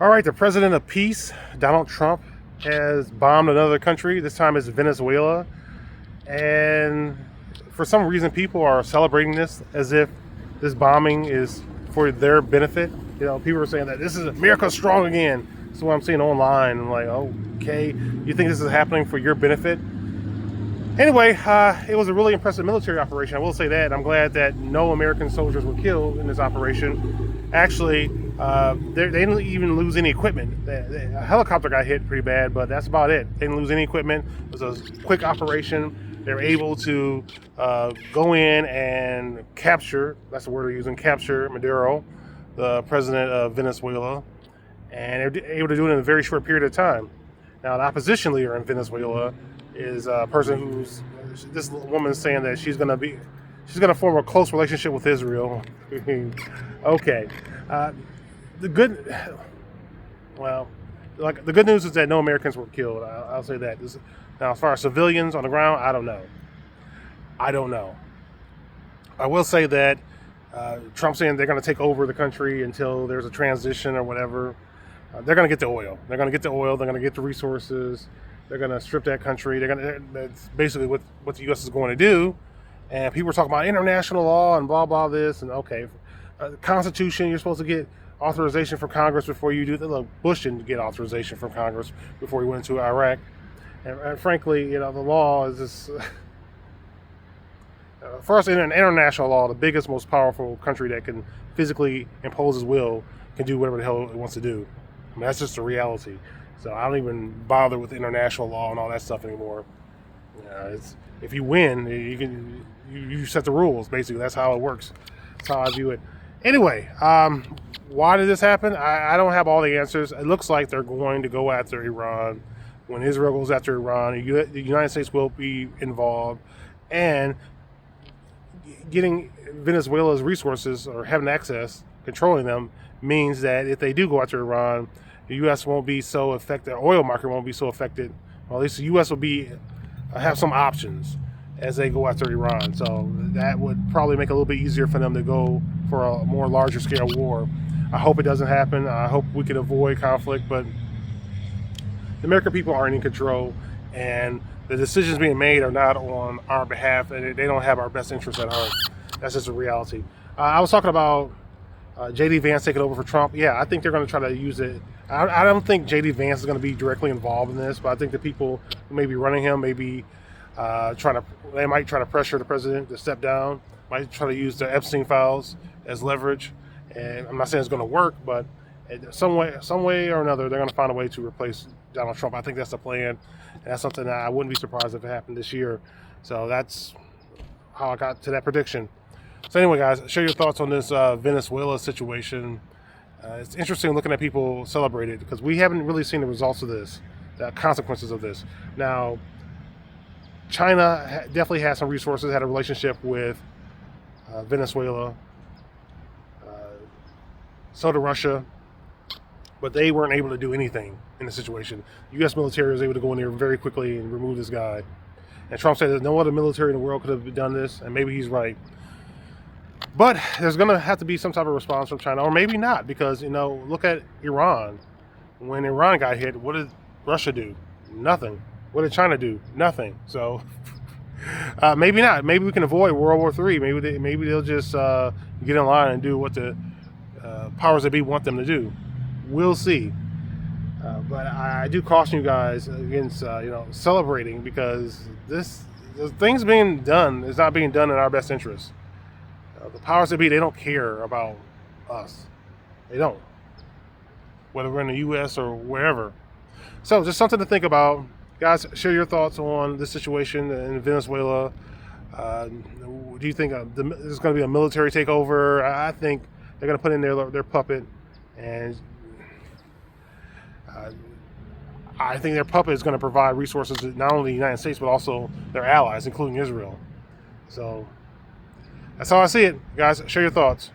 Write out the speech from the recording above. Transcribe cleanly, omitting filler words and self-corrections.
All right, the president of peace, Donald Trump, has bombed another country. This time it's Venezuela. And for some reason, people are celebrating this as if this bombing is for their benefit. You know, people are saying that this is America strong again. That's what I'm seeing online. I'm like, okay, you think this is happening for your benefit? Anyway, it was a really impressive military operation. I will say that. I'm glad that no American soldiers were killed in this operation. Actually, they didn't even lose any equipment. A helicopter got hit pretty bad, but that's about it. They didn't lose any equipment. It was a quick operation. They were able to go in and capture, that's the word they're using, capture Maduro, the president of Venezuela. And they were able to do it in a very short period of time. Now, the opposition leader in Venezuela is a person who's, this woman is saying that she's going to form a close relationship with Israel. Okay. The good news is that no Americans were killed. I'll say that. Now, as far as civilians on the ground, I don't know. I will say that Trump's saying they're going to take over the country until there's a transition or whatever. They're going to get the oil. They're going to get the resources. They're going to strip that country. That's basically what the U.S. is going to do. And people are talking about international law and blah, blah, this. And okay, Constitution, you're supposed to get authorization from Congress before you do that. Look, Bush didn't get authorization from Congress before he went to Iraq. And frankly, the law is just... First, in international law, the biggest, most powerful country that can physically impose its will can do whatever the hell it wants to do. I mean, that's just the reality. So I don't even bother with international law and all that stuff anymore. If you win, you set the rules. Basically, that's how it works. That's how I view it. Anyway, why did this happen? I don't have all the answers. It looks like they're going to go after Iran. When Israel goes after Iran, the United States will be involved, and getting Venezuela's resources or having access, controlling them, means that if they do go after Iran, the U.S. won't be so affected. The oil market won't be so affected. Well, at least the U.S. will have some options as they go after Iran. So that would probably make it a little bit easier for them to go for a more larger scale war. I hope it doesn't happen. I hope we can avoid conflict, but the American people aren't in control, and the decisions being made are not on our behalf, and they don't have our best interests at heart. That's just a reality. I was talking about J.D. Vance taking over for Trump. Yeah, I think they're going to try to use it. I don't think J.D. Vance is going to be directly involved in this, but I think the people who may be running him may be they might try to pressure the president to step down, might try to use the Epstein files as leverage. And I'm not saying it's going to work, but some way or another, they're going to find a way to replace Donald Trump. I think that's the plan. And that's something that I wouldn't be surprised if it happened this year. So that's how I got to that prediction. So anyway, guys, share your thoughts on this Venezuela situation. It's interesting looking at people celebrate it because we haven't really seen the results of this, the consequences of this. Now, China definitely has some resources, had a relationship with Venezuela. So did Russia, but they weren't able to do anything in the situation. The U.S. military was able to go in there very quickly and remove this guy. And Trump said that no other military in the world could have done this, and maybe he's right. But there's going to have to be some type of response from China, or maybe not, because, look at Iran. When Iran got hit, what did Russia do? Nothing. What did China do? Nothing. So maybe not. Maybe we can avoid World War III. Maybe they'll just get in line and do what the powers that be want them to do. We'll see. But I do caution you guys against celebrating, because the things being done is not being done in our best interest. The powers that be, they don't care about us. They don't. Whether we're in the U.S. or wherever. So just something to think about. Guys, share your thoughts on this situation in Venezuela. Do you think there's going to be a military takeover? I think they're going to put in their puppet, and I think their puppet is going to provide resources to not only the United States, but also their allies, including Israel. So that's how I see it. Guys, share your thoughts.